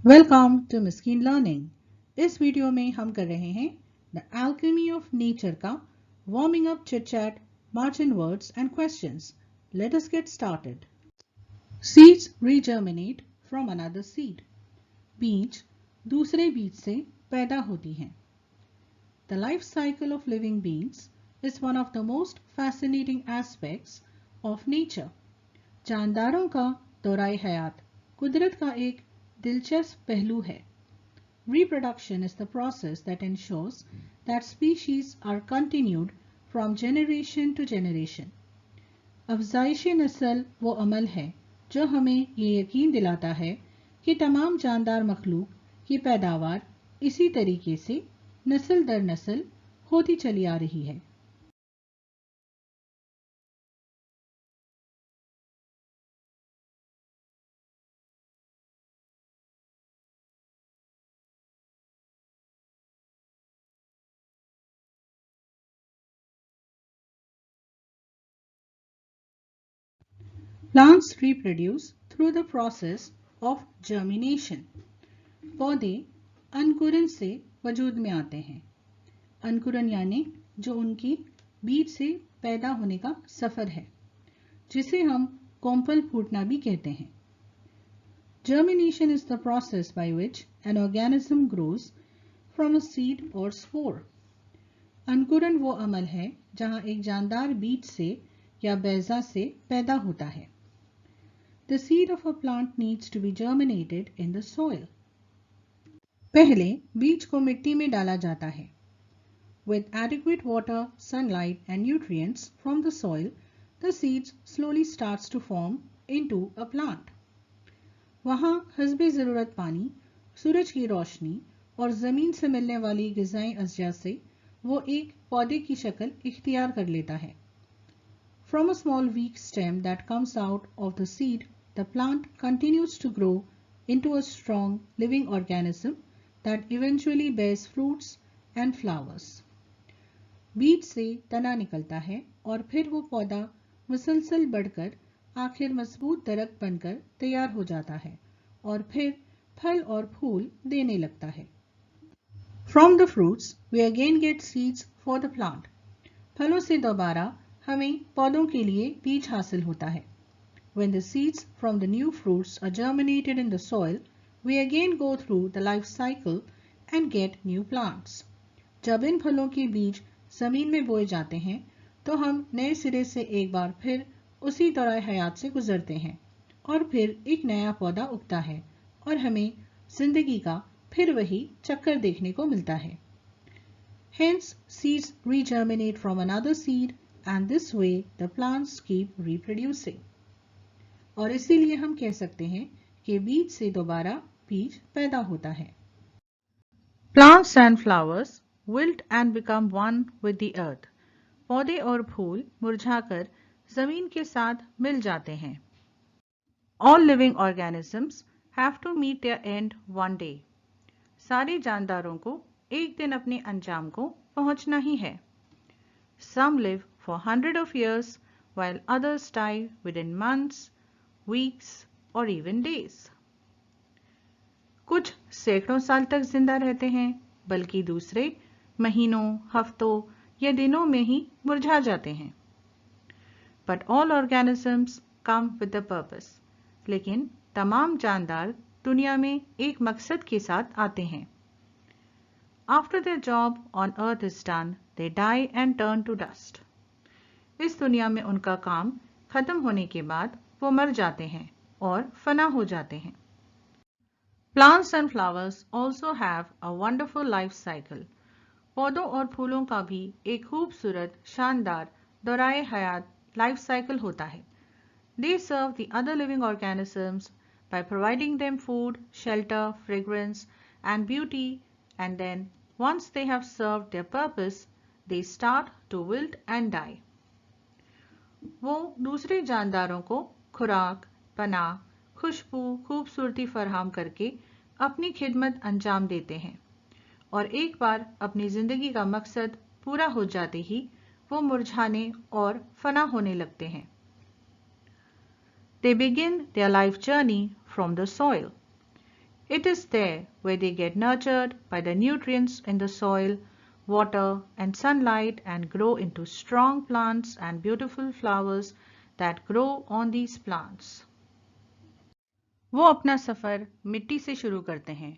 Welcome to Miskeen learning. इस video में हम कर रहे हैं द एल्केमी ऑफ नेचर का warming up chit chat, margin words and questions. Let us get started. Seeds regerminate from another seed. बीज दूसरे बीज से पैदा होती हैं। The life cycle of living beings is one of the most fascinating aspects of nature. जानदारों का दौराए हयात कुदरत का एक दिलचस्प पहलू है। Reproduction is the process that ensures that species are continued from generation to generation. अफ़ज़ाइश नस्ल वो अमल है जो हमें ये यकीन दिलाता है कि तमाम जानदार मखलूक की पैदावार इसी तरीके से नस्ल दर नस्ल होती चली आ रही है। Plants reproduce through the process of germination. पौधे अंकुरन से वजूद में आते हैं। अंकुरन यानी जो उनकी बीज से पैदा होने का सफर है, जिसे हम कोंपल फूटना भी कहते हैं। Germination is the process by which an organism grows from a seed or spore. अंकुरन वो अमल है जहां एक जानदार बीज से या बैजा से पैदा होता है। The seed of a plant needs to be germinated in the soil. पहले बीज को मिट्टी में डाला जाता है। With adequate water, sunlight and nutrients from the soil, the seeds slowly starts to form into a plant. वहाँ हस्बे ज़रूरत पानी, सूरज की रोशनी और ज़मीन से मिलने वाली ग़िज़ाई अज़िया से वो एक पौधे की शक्ल इख्तियार कर लेता है। From a small weak stem that comes out of the seed, the plant continues to grow into a strong living organism that eventually bears fruits and flowers. बीज से तना निकलता है और फिर वो पौधा मुसलसल बढ़कर आखिर मजबूत दरख्त बनकर तैयार हो जाता है और फिर फल और फूल देने लगता है। From the fruits we again get seeds for the plant. फलों से दोबारा हमें पौधों के लिए बीज हासिल होता है। When the seeds from the new fruits are germinated in the soil, we again go through the life cycle and get new plants. जब इन फलों के बीज जमीन में बोए जाते हैं तो हम नए सिरे से एक बार फिर उसी दौराए हयात से गुजरते हैं और फिर एक नया पौधा उगता है और हमें जिंदगी का फिर वही चक्कर देखने को मिलता है। Hence, seeds regerminate from another seed and this way the plants keep reproducing. और इसीलिए हम कह सकते हैं कि बीज से दोबारा बीज पैदा होता है। Plants and flowers wilt and become one with the earth. पौधे और फूल मुरझाकर जमीन के साथ मिल जाते हैं। All living organisms have to meet their end one day. सारे जानदारों को एक दिन अपने अंजाम को पहुंचना ही है। Some live for hundreds of years while others die within months, weeks or even days. कुछ सैकड़ों साल तक जिंदा रहते हैं, बल्कि दूसरे महीनों, हफ्तों या दिनों में ही मुरझा जाते हैं। But all organisms come with a purpose. लेकिन तमाम जानदार दुनिया में एक मकसद के साथ आते हैं। After their job on earth is done, they die and turn to dust. इस दुनिया में उनका काम खत्म होने के बाद वो मर जाते हैं और फना हो जाते हैं। Plants and flowers also have a wonderful life cycle. पौधों और फूलों का भी एक खूबसूरत, शानदार दौराए हयात लाइफ साइकिल होता है। They serve the other living organisms by providing them food, shelter, fragrance and beauty, and then once they have served their purpose, they start to wilt and die. वो दूसरे जानदारों को खुराक, पनाह, खुशबू, खूबसूरती फराहम करके अपनी खिदमत अंजाम देते हैं और एक बार अपनी जिंदगी का मकसद पूरा हो जाते ही वो मुरझाने और फना होने लगते हैं। They begin their life journey from the soil. It is there where they get nurtured by the nutrients in the soil, water and sunlight and grow into strong plants and beautiful flowers that grow on these plants. वो अपना सफ़र मिट्टी से शुरू करते हैं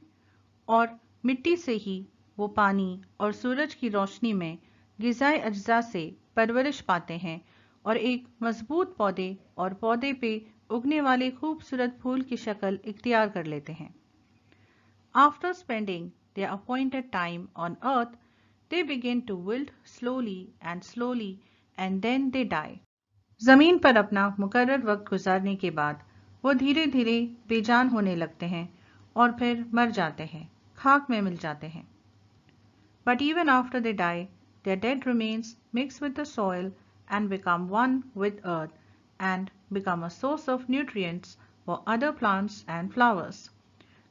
और मिट्टी से ही वो पानी और सूरज की रोशनी में ग़िज़ाई अज्जा से परवरिश पाते हैं और एक मजबूत पौधे और पौधे पे उगने वाले खूबसूरत फूल की शक्ल इख्तियार कर लेते हैं. After spending their appointed time on earth, they begin to wilt slowly and then they die. ज़मीन पर अपना मुकर्रर वक्त गुजारने के बाद वो धीरे धीरे बेजान होने लगते हैं और फिर मर जाते हैं, खाक में मिल जाते हैं. But even after they die, their dead remains mix with the soil and become one with earth and become a source of nutrients for other plants and flowers.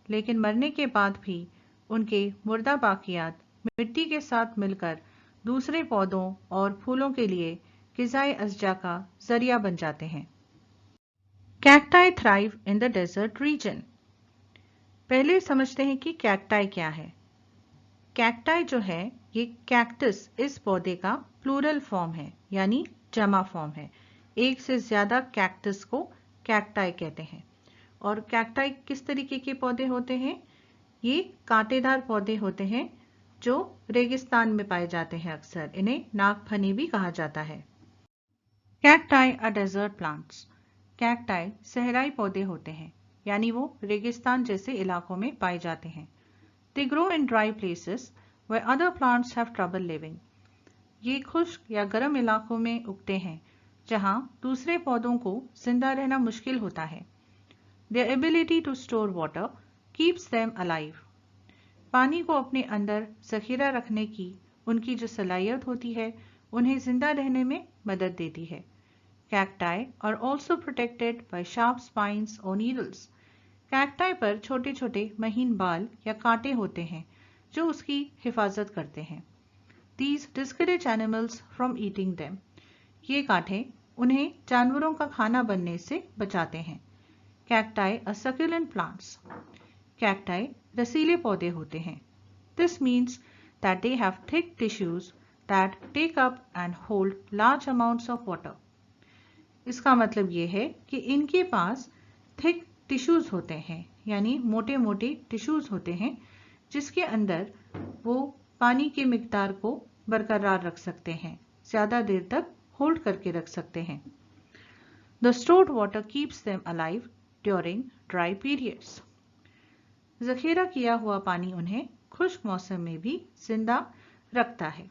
लेकिन मरने के बाद भी उनके मुर्दा बाकियात मिट्टी के साथ मिलकर दूसरे पौधों और फूलों के लिए ग़िज़ाई अज्जा का जरिया बन जाते हैं. Cacti thrive in the desert region. पहले समझते हैं कि कैक्टाई क्या है. कैक्टाई जो है ये कैक्टस इस पौधे का प्लूरल फॉर्म है, यानी जमा फॉर्म है. एक से ज़्यादा कैक्टस को कैक्टाई कहते हैं. और कैक्टाई किस तरीके के पौधे होते हैं? ये कांटेदार पौधे होते हैं जो रेगिस्तान में पाए जाते हैं. अक्सर इन्हें नागफनी भी कहा जाता है. Cacti are desert plants. Cacti सहराई पौधे होते हैं, यानी वो रेगिस्तान जैसे इलाकों में पाए जाते हैं. They grow in dry places where other plants have trouble living. ये खुश्क या गर्म इलाकों में उगते हैं जहां दूसरे पौधों को जिंदा रहना मुश्किल होता है. Their ability to store water keeps them alive. पानी को अपने अंदर ज़ख़ीरा रखने की उनकी जो सलाहियत होती है उन्हें जिंदा रहने में मदद देती है. Cacti are also protected by sharp spines or needles. Cacti पर छोटे छोटे महीन बाल या कांटे होते हैं जो उसकी हिफाजत करते हैं. These discourage animals from eating them. ये कांटे उन्हें जानवरों का खाना बनने से बचाते हैं. Cacti are succulent plants. Cacti रसीले पौधे होते हैं. This means that they have thick tissues that take up and hold large amounts of water. इसका मतलब ये है कि इनके पास thick tissues होते हैं, यानी मोटे मोटे tissues होते हैं जिसके अंदर वो पानी की मिकदार को बरकरार रख सकते हैं, ज़्यादा देर तक होल्ड करके रख सकते हैं. The stored water keeps them alive during dry periods. ज़ख़ीरा किया हुआ पानी उन्हें खुश्क मौसम में भी जिंदा रखता है.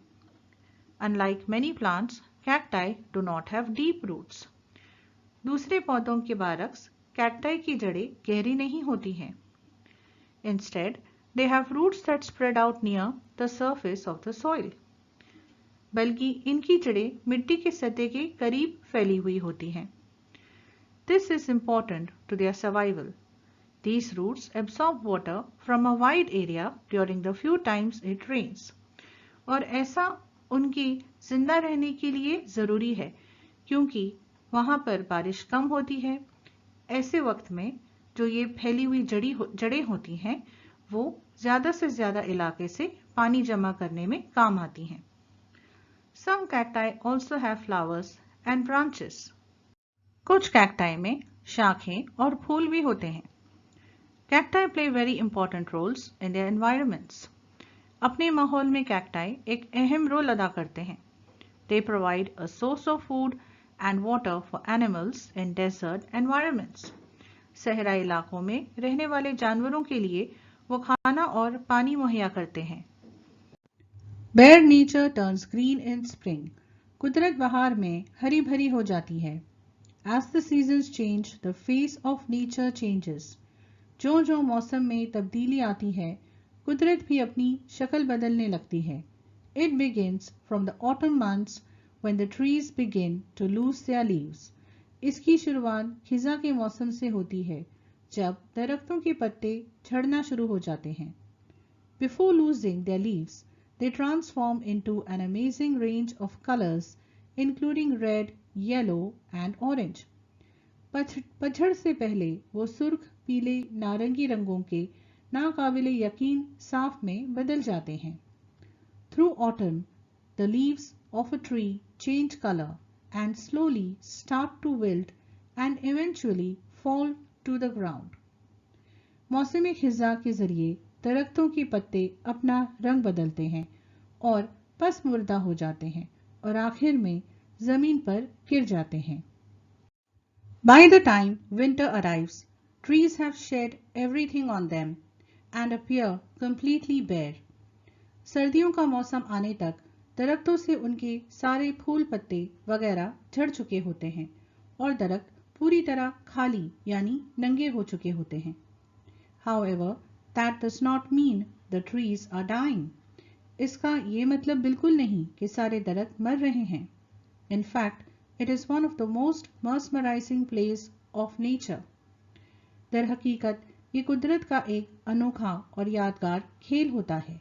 Unlike many plants, cacti do not have deep roots. दूसरे पौधों के बारक्स कैक्टाई की जड़ें गहरी नहीं होती हैं. Instead, they have roots that spread out near the surface of the soil. बल्कि इनकी जड़ें मिट्टी के सतह के करीब फैली हुई होती हैं. This is important to their survival. These roots absorb water from a wide area during the few times it rains. और ऐसा उनकी जिंदा रहने के लिए ज़रूरी है क्योंकि वहाँ पर बारिश कम होती है. ऐसे वक्त में जो ये फैली हुई जड़ें होती हैं वो ज़्यादा से ज़्यादा इलाके से पानी जमा करने में काम आती हैं. Some cacti also have flowers and branches. कुछ कैक्टाई में शाखें और फूल भी होते हैं. Cacti play very important roles in their environments. अपने माहौल में कैक्टाई एक अहम रोल अदा करते हैं. They provide a source of food and water for animals in desert environments. सहराई इलाकों में रहने वाले जानवरों के लिए वो खाना और पानी मुहैया करते हैं. Bare nature turns green in spring. कुदरत बहार में हरी भरी हो जाती है. As the seasons change, the face of nature changes. जो जो मौसम में तब्दीली आती है, कुदरत भी अपनी शक्ल बदलने लगती है. It begins from the autumn months when the trees begin to lose their leaves. इसकी शुरुआत खिज़ा के मौसम से होती है, जब दरख्तों के पत्ते झड़ना शुरू हो जाते हैं. Before losing their leaves, they transform into an amazing range of colors, including red, yellow and orange. पतझड़ से पहले वो सुर्ख, पीले, नारंगी रंगों के नाकाबिले यकीन साफ में बदल जाते हैं। Through autumn, the leaves of a tree change color and slowly start to wilt and eventually fall to the ground. मौसमी खिज़ा के ज़रिए दरख्तों के पत्ते अपना रंग बदलते हैं और पसमुर्दा हो जाते हैं और आखिर में ज़मीन पर गिर जाते हैं। By the time winter arrives, trees have shed everything on them and appear completely bare. सर्दियों का मौसम आने तक दरख्तों से उनके सारे फूल पत्ते वगैरह झड़ चुके होते हैं और दरख्त पूरी तरह खाली यानी नंगे हो चुके होते हैं। However, that does not mean the trees are dying. इसका ये मतलब बिल्कुल नहीं कि सारे दरख्त मर रहे हैं। In fact, it is one of the most mesmerizing plays of nature. दर हकीकत ये कुदरत का एक अनोखा और यादगार खेल होता है।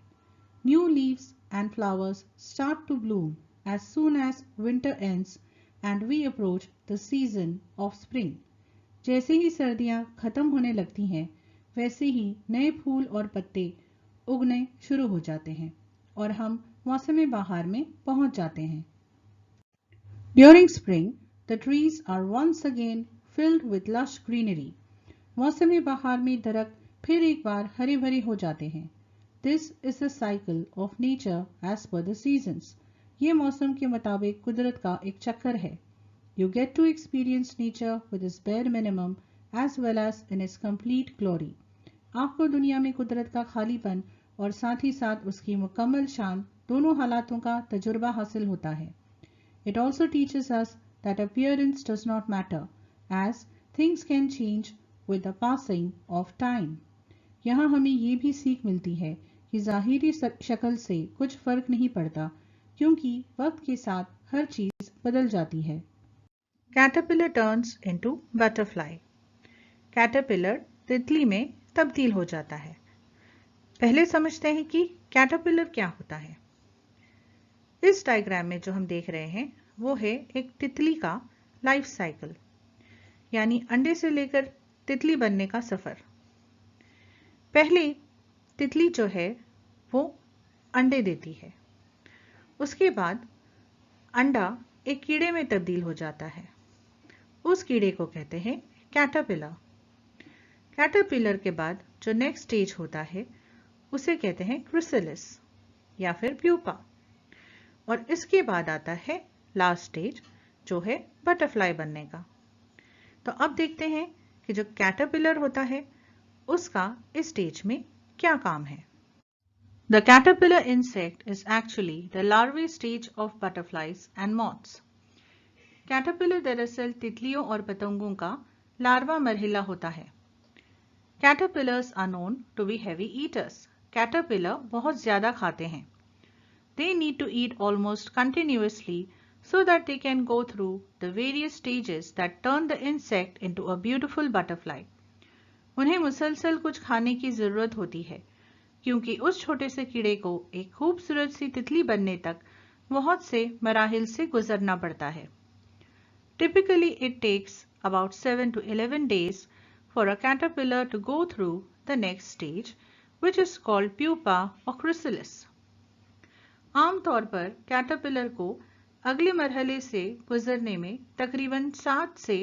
New leaves and flowers start to bloom as soon as winter ends and we approach the season of spring. जैसे ही सर्दियां खत्म होने लगती हैं, वैसे ही नए फूल और पत्ते उगने शुरू हो जाते हैं और हम मौसम बहार में पहुंच जाते हैं। During spring, the trees are once again filled with lush greenery. मौसम बहार में दरख्त फिर एक बार हरे भरे हो जाते हैं। This is the cycle of nature as per the seasons. ये मौसम के मुताबिक कुदरत का एक चक्कर है। You get to experience nature with its bare minimum as well as in its complete glory. आपको दुनिया में कुदरत का खालीपन और साथ ही साथ उसकी मुकम्मल शान दोनों हालातों का तजुर्बा हासिल होता है। It also teaches us that appearance does not matter as things can change with the passing of time. यहाँ हमें ये भी सीख मिलती है कि ज़ाहिरी शक्ल से कुछ फर्क नहीं पड़ता क्योंकि वक्त के साथ हर चीज बदल जाती है। Caterpillar turns into butterfly. Caterpillar तितली में तब्दील हो जाता है। पहले समझते हैं कि कैटरपिलर क्या होता है। इस डायग्राम में जो हम देख रहे हैं वो है एक तितली का लाइफ साइकिल, यानी अंडे से लेकर तितली बनने का सफर। पहले तितली जो है वो अंडे देती है, उसके बाद अंडा एक कीड़े में तब्दील हो जाता है। उस कीड़े को कहते हैं कैटरपिलर। कैटरपिलर के बाद जो नेक्स्ट स्टेज होता है उसे कहते हैं क्रिसलिस या फिर प्यूपा, और इसके बाद आता है लास्ट स्टेज जो है बटरफ्लाई बनने का। तो अब देखते हैं कि जो कैटरपिलर होता है उसका इस स्टेज में क्या काम है। The caterpillar insect is actually the larvae stage of butterflies and moths. Caterpillar दरअसल तितलियों और पतंगों का लार्वा मरहिला होता है। Caterpillars are known to be heavy eaters. Caterpillar बहुत ज्यादा खाते हैं। They need to eat almost continuously so that they can go through the various stages that turn the insect into a beautiful butterfly. उन्हें मुसलसल कुछ खाने की जरूरत होती है क्योंकि उस छोटे से कीड़े को एक खूबसूरत सी तितली बनने तक बहुत से मराहिल से गुजरना पड़ता है। Typically it takes about 7 to 11 days for a caterpillar to go through the next stage, which is called pupa or chrysalis. आमतौर पर कैटरपिलर को अगले मरहले से गुजरने में तकरीबन 7 से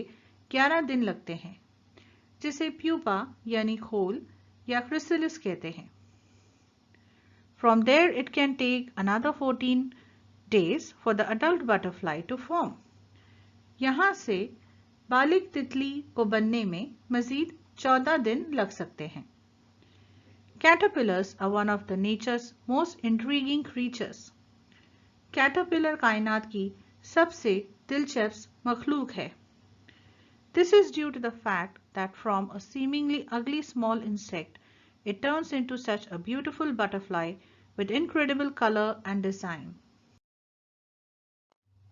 11 दिन लगते हैं, जिसे प्यूपा यानी खोल या क्रिसलिस कहते हैं। From there it can take another 14 days for the adult butterfly to form. यहाँ से बालिग तितली को बनने में मजीद 14 दिन लग सकते हैं। Caterpillars are one of the nature's most intriguing creatures. Caterpillar कायनात की सबसे दिलचस्प मखलूक है। This is due to the fact that from a seemingly ugly small insect, it turns into such a beautiful butterfly with incredible color and design.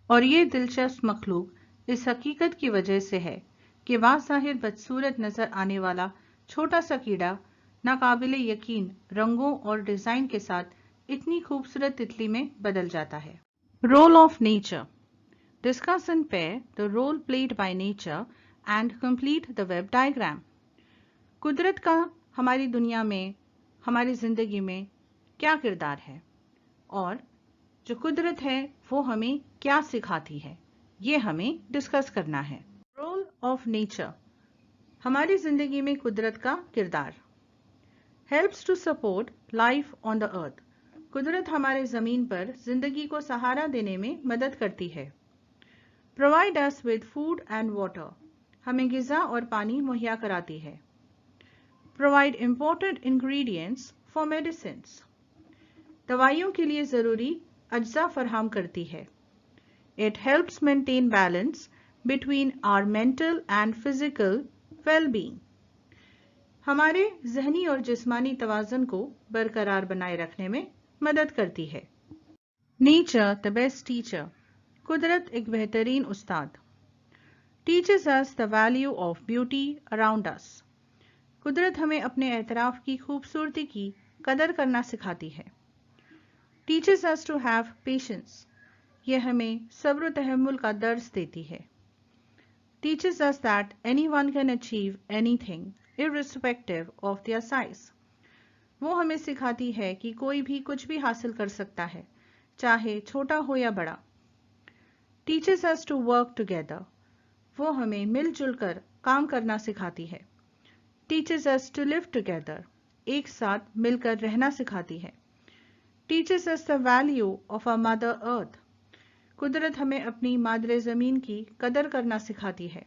और ये दिलचस्प मखलूक इस हकीकत की वजह से है कि बाज़ाहिर बदसूरत नजर आने वाला छोटा सा कीड़ा नाकाबिले यकीन रंगों और डिजाइन के साथ इतनी खूबसूरत तितली में बदल जाता है। Role of nature. Discuss and pair the role played by nature and complete the web diagram. कुदरत का हमारी दुनिया में हमारी ज़िंदगी में क्या किरदार है और जो कुदरत है वो हमें क्या सिखाती है, ये हमें डिस्कस करना है। रोल ऑफ नेचर, हमारी ज़िंदगी में कुदरत का किरदार। Helps to support life on the earth, कुदरत हमारे ज़मीन पर ज़िंदगी को सहारा देने में मदद करती है। Provide us with food and water, हमें ग़िज़ा और पानी मुहैया कराती है। Provide important ingredients for medicines, दवाइयों के लिए ज़रूरी अज्जा फराहम करती है। It helps maintain balance between our mental and physical well-being, हमारे जहनी और जिस्मानी तवाज़ुन को बरकरार बनाए रखने में मदद करती है। नेचर द बेस्ट टीचर, कुदरत एक बेहतरीन उस्ताद। Teaches us the value of beauty around us, कुदरत हमें अपने एतराफ़ की खूबसूरती की कदर करना सिखाती है। Teaches us to have patience, यह हमें सब्र तहम्मुल का दर्स देती है। Teaches us that anyone can achieve anything irrespective of their size, वो हमें सिखाती है कि कोई भी कुछ भी हासिल कर सकता है, चाहे छोटा हो या बड़ा। Teaches us to work together, वो हमें मिलजुल कर काम करना सिखाती है। Teaches us to live together, एक साथ मिलकर रहना सिखाती है। Teaches us the value of our mother earth, कुदरत हमें अपनी मादरे ज़मीन की कदर करना सिखाती है।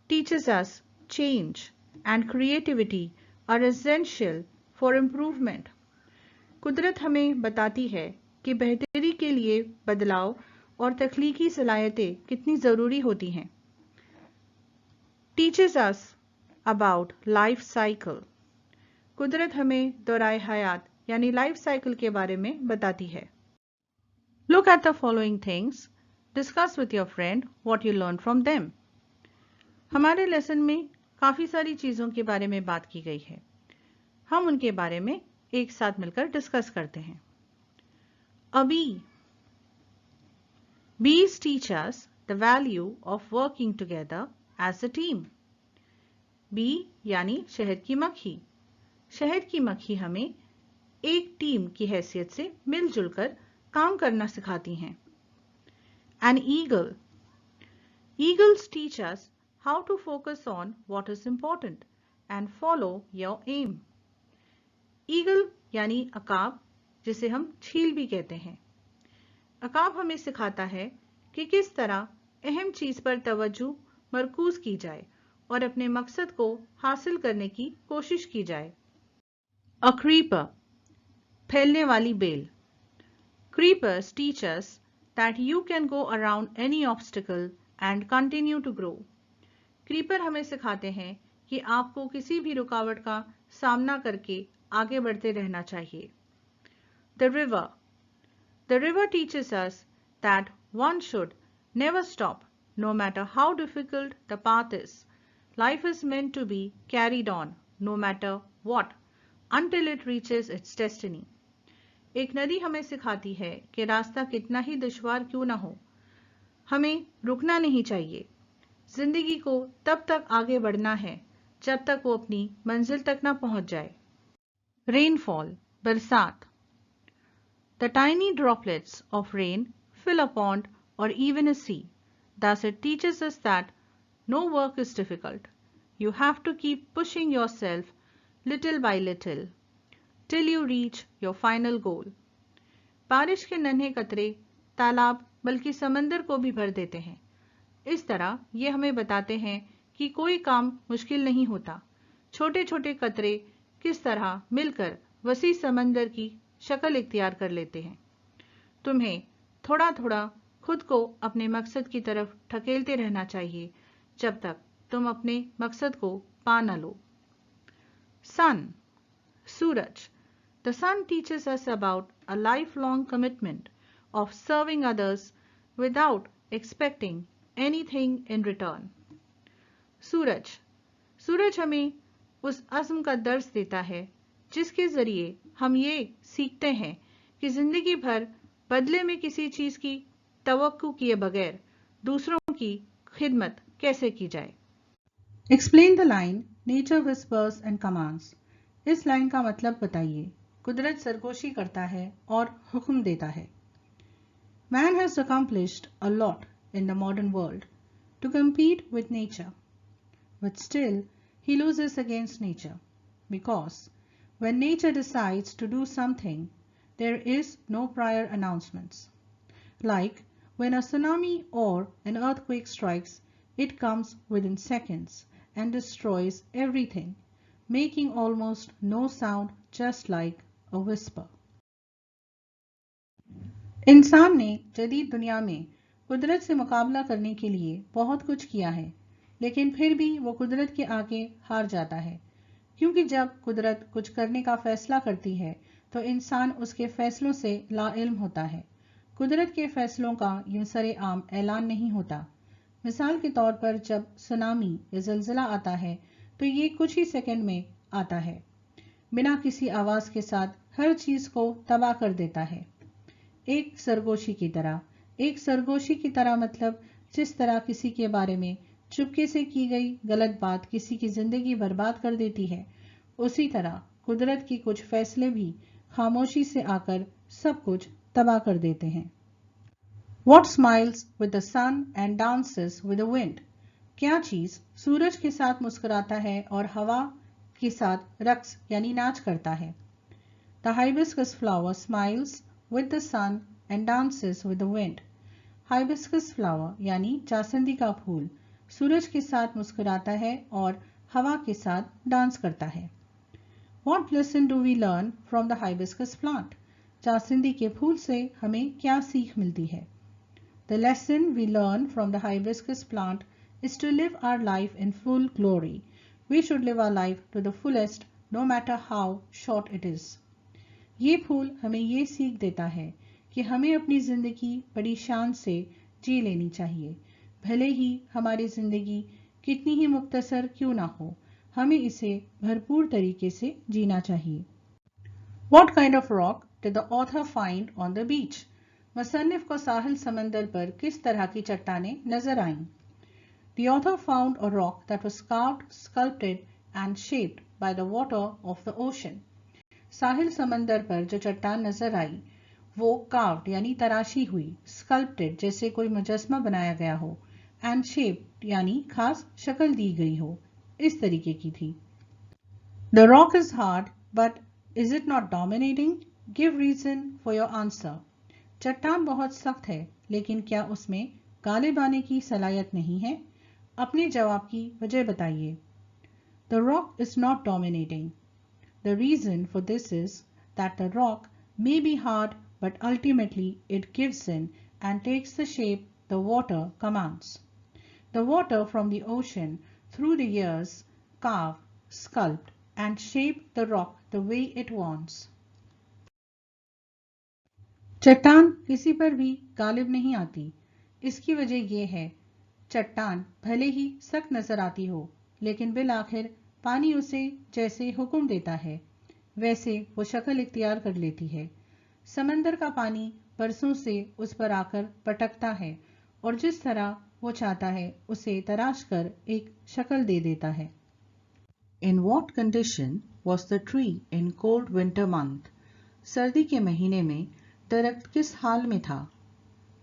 Teaches us change and creativity are essential for improvement, कुदरत हमें बताती है कि बेहतरी के लिए बदलाव और तख्लीकी सलाहियतें कितनी ज़रूरी होती हैं। Teaches us about life cycle, कुदरत हमें दौराए हयात यानी लाइफ साइकिल के बारे में बताती है। Look at the following things, discuss with your friend what you learned from them. हमारे लेसन में काफ़ी सारी चीज़ों के बारे में बात की गई है, हम उनके बारे में एक साथ मिलकर डिस्कस करते हैं। A bee, bees teach us the value of working together as a team. Bee यानी शहद की मक्खी, शहद की मक्खी हमें एक टीम की हैसियत से मिलजुल कर काम करना सिखाती हैं। An eagle, eagles teach us how to focus on what is important and follow your aim. Eagle यानी अकाब, जिसे हम छील भी कहते हैं। अकाब हमें सिखाता है कि किस तरह अहम चीज़ पर तवज्जो मरकूज की जाए और अपने मकसद को हासिल करने की कोशिश की जाए। A creeper, फैलने वाली bell. Creepers teach us that you can go around any obstacle and continue to grow. Creeper हमें सिखाते हैं कि आपको किसी भी रुकावट का सामना करके आगे बढ़ते रहना चाहिए। The river teaches us that one should never stop, no matter how difficult the path is. Life is meant to be carried on, no matter what, until it reaches its destiny. एक नदी हमें सिखाती है कि रास्ता कितना ही दुश्वार क्यों ना हो, हमें रुकना नहीं चाहिए। जिंदगी को तब तक आगे बढ़ना है जब तक वो अपनी मंजिल तक ना पहुंच जाए। रेनफॉल, बरसात। The tiny droplets of rain fill a pond or even a sea. Thus it teaches us that no work is difficult. You have to keep pushing yourself little by little till you reach your final goal. बारिश के नन्हे कतरे तालाब बल्कि समंदर को भी भर देते हैं। इस तरह ये हमें बताते हैं कि कोई काम मुश्किल नहीं होता। छोटे छोटे कतरे किस तरह मिलकर वसी समंदर की शक्ल इख्तियार कर लेते हैं। तुम्हें थोड़ा थोड़ा खुद को अपने मकसद की तरफ ढकेलते रहना चाहिए जब तक तुम अपने मकसद को पा न लो। सन, सूरज। The sun teaches us about a lifelong commitment of serving others without expecting anything in return. सूरज, सूरज हमें उस अज़्म का दर्स देता है जिसके जरिए हम ये सीखते हैं कि जिंदगी भर बदले में किसी चीज की तवक्कु किए बगैर दूसरों की खिदमत कैसे की जाए। Explain the line, nature whispers and commands. इस लाइन का मतलब बताइए। कुदरत सरगोशी करता है और हुक्म देता है। Man has accomplished a lot in the modern world to compete with nature, but still he loses against nature because when nature decides to do something, there is no prior announcements. Like when a tsunami or an earthquake strikes, it comes within seconds and destroys everything, making almost no sound, just like a whisper. इंसान ने जदीद दुनिया में कुदरत से मुकाबला करने के लिए बहुत कुछ किया है, लेकिन फिर भी वो कुदरत के आगे हार जाता है, क्योंकि जब कुदरत कुछ करने का फैसला करती है तो इंसान उसके फैसलों से लाइल्म होता है। कुदरत के फैसलों का यूं सरेआम ऐलान नहीं होता। मिसाल के तौर पर जब सुनामी या ज़लज़ला आता है तो ये कुछ ही सेकंड में आता है, बिना किसी आवाज़ के साथ हर चीज़ को तबाह कर देता है। एक सरगोशी की तरह मतलब जिस तरह किसी के बारे में चुपके से की गई गलत बात किसी की जिंदगी बर्बाद कर देती है, उसी तरह कुदरत की कुछ फैसले भी खामोशी से आकर सब कुछ तबाह कर देते हैं। What smiles with the sun and dances with the wind? क्या चीज सूरज के साथ मुस्कुराता है और हवा के साथ रक्स यानी नाच करता है? The hibiscus flower smiles with the sun and dances with the wind. Hibiscus flower यानी जासंदी का फूल सूरज के साथ मुस्कुराता है और हवा के साथ डांस करता है। What lesson do we learn from the hibiscus plant? जासंदी के फूल से हमें क्या सीख मिलती है? The lesson we learn from the hibiscus plant is to live our life in full glory. We should live our life to the fullest, no matter how short it is. ये फूल हमें ये सीख देता है कि हमें अपनी जिंदगी बड़ी शान से जी लेनी चाहिए, भले ही हमारी जिंदगी कितनी ही मुख्तसर क्यों ना हो, हमें इसे भरपूर तरीके से जीना चाहिए। What kind of rock did the author find on the beach? मुसन्निफ को साहिल समंदर पर किस तरह की चट्टानें नजर आईं? The author found a rock that was carved, sculpted and shaped by the water of the ocean. साहिल समंदर पर जो चट्टान नजर आई वो कार्व्ड यानी तराशी हुई, स्कल्प्टेड जैसे कोई मुजस्मा बनाया गया हो, एंड शेप्ड यानी खास शक्ल दी गई हो, इस तरीके की थी। The rock is hard, but is it not dominating? Give reason for your answer. चट्टान बहुत सख्त है, लेकिन क्या उसमें गालिब आने की सलाहियत नहीं है? अपने जवाब की वजह बताइए। The rock is not dominating. The reason for this is that the rock may be hard, but ultimately it gives in and takes the shape the water commands. The water from the ocean through the years carve, sculpt and shape the rock the way it wants. चट्टान किसी पर भी गालिब नहीं आती। इसकी वजह यह है, चट्टान भले ही सख्त नजर आती हो, लेकिन बिल आखिर पानी उसे जैसे हुक्म देता है वैसे वो शक्ल इख्तियार कर लेती है। समंदर का पानी बरसों से उस पर आकर पटकता है और जिस तरह वो चाहता है उसे तराश कर एक शक्ल दे देता है। In what condition was the tree in cold winter month? सर्दी के महीने में दरख्त किस हाल में था?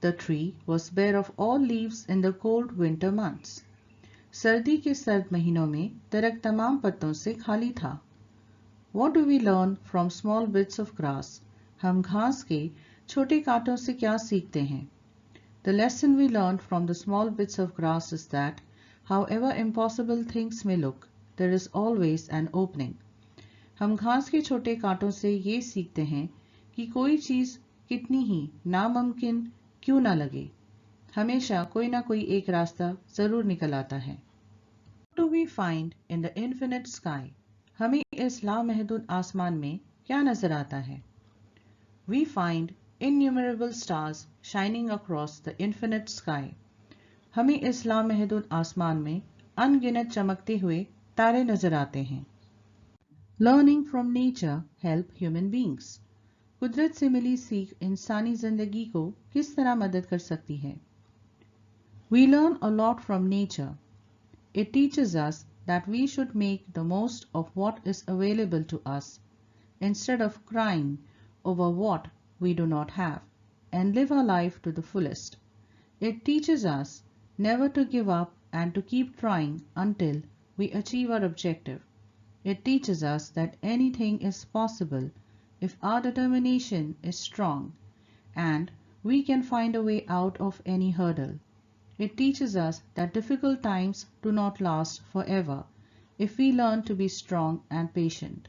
The tree was bare of all leaves in the cold winter months. सर्दी के सर्द महीनों में दरख्त तमाम पत्तों से खाली था। What do we learn from small bits of grass? हम घास के छोटे कांटों से क्या सीखते हैं? The lesson we learn from the small bits of grass is that, however impossible things may look, there is always an opening. हम घास के छोटे कांटों से ये सीखते हैं कि कोई चीज़ कितनी ही नामुमकिन क्यों ना लगे, हमेशा कोई ना कोई एक रास्ता जरूर निकल आता है। What do we find in the infinite sky? हमें इस लामहदूद आसमान में क्या नजर आता है? We find innumerable stars shining across the infinite sky. हमें इस लामहदूद आसमान में अनगिनत चमकते हुए तारे नजर आते हैं। Learning from nature help human beings. कुदरत से मिली सीख इंसानी जिंदगी को किस तरह मदद कर सकती है? We learn a lot from nature. It teaches us that we should make the most of what is available to us, instead of crying over what we do not have, and live our life to the fullest. It teaches us never to give up and to keep trying until we achieve our objective. It teaches us that anything is possible if our determination is strong, and we can find a way out of any hurdle. It teaches us that difficult times do not last forever if we learn to be strong and patient.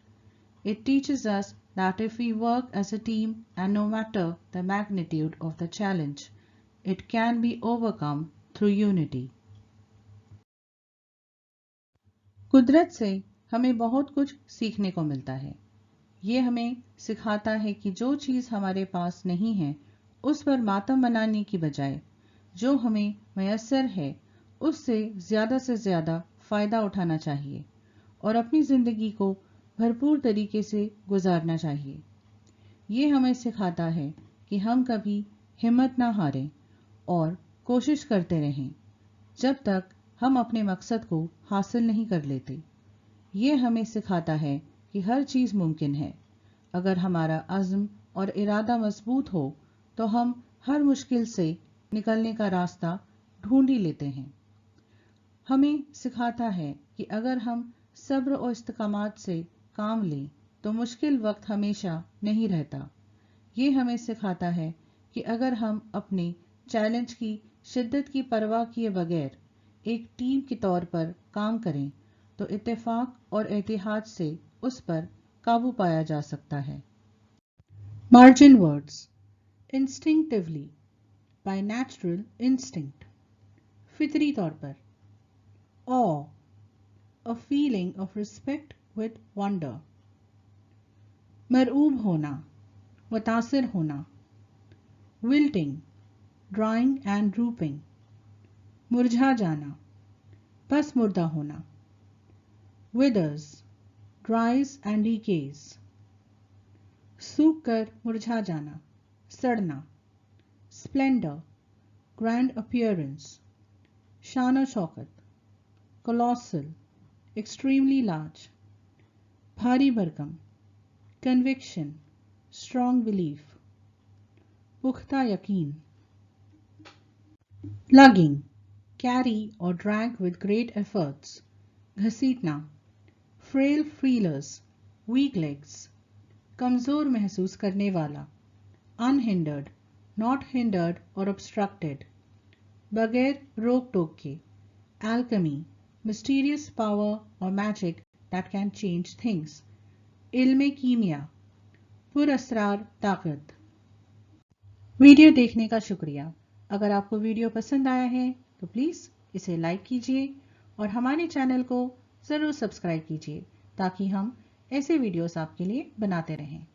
It teaches us that if we work as a team and no matter the magnitude of the challenge, it can be overcome through unity. कुदरत से हमें बहुत कुछ सीखने को मिलता है। ये हमें सिखाता है कि जो चीज़ हमारे पास नहीं है उस पर मातम मनाने की बजाय जो हमें मयस्सर है उससे से ज़्यादा फ़ायदा उठाना चाहिए और अपनी ज़िंदगी को भरपूर तरीके से गुजारना चाहिए। ये हमें सिखाता है कि हम कभी हिम्मत ना हारें और कोशिश करते रहें जब तक हम अपने मकसद को हासिल नहीं कर लेते। ये हमें सिखाता है कि हर चीज़ मुमकिन है। अगर हमारा अज़्म और इरादा मजबूत हो तो हम हर मुश्किल से निकलने का रास्ता ढूंढ ही लेते हैं। हमें सिखाता है कि अगर हम सब्र और इस्तिकामत से काम लें तो मुश्किल वक्त हमेशा नहीं रहता। ये हमें सिखाता है कि अगर हम अपने चैलेंज की शिद्दत की परवाह किए बगैर एक टीम के तौर पर काम करें तो इत्तेफाक और एहतियात से उस पर काबू पाया जा सकता है। Margin words instinctively by natural instinct, फितरी तौर पर। awe, a feeling of respect with wonder। मरऊब होना, मुतासिर होना। wilting, drying and drooping। मुरझा जाना, पसमुर्दा होना। withers, dries and decays। सूख कर मुरझा जाना, सड़ना। splendor, grand appearance। शान शौकत, colossal, extremely large। भारी भरकम, conviction, strong belief। पुख्ता यकीन। lugging, carry or drag with great efforts। घसीटना। frail feelers, weak legs। कमज़ोर महसूस करने वाला। unhindered, not hindered or obstructed। बगैर रोक टोक के। alchemy, mysterious power or magic that can change things। इल्म कीमिया, पुरअसरार ताकत। वीडियो देखने का शुक्रिया। अगर आपको वीडियो पसंद आया है तो प्लीज़ इसे लाइक कीजिए और हमारे चैनल को ज़रूर सब्सक्राइब कीजिए ताकि हम ऐसे वीडियोस आपके लिए बनाते रहें।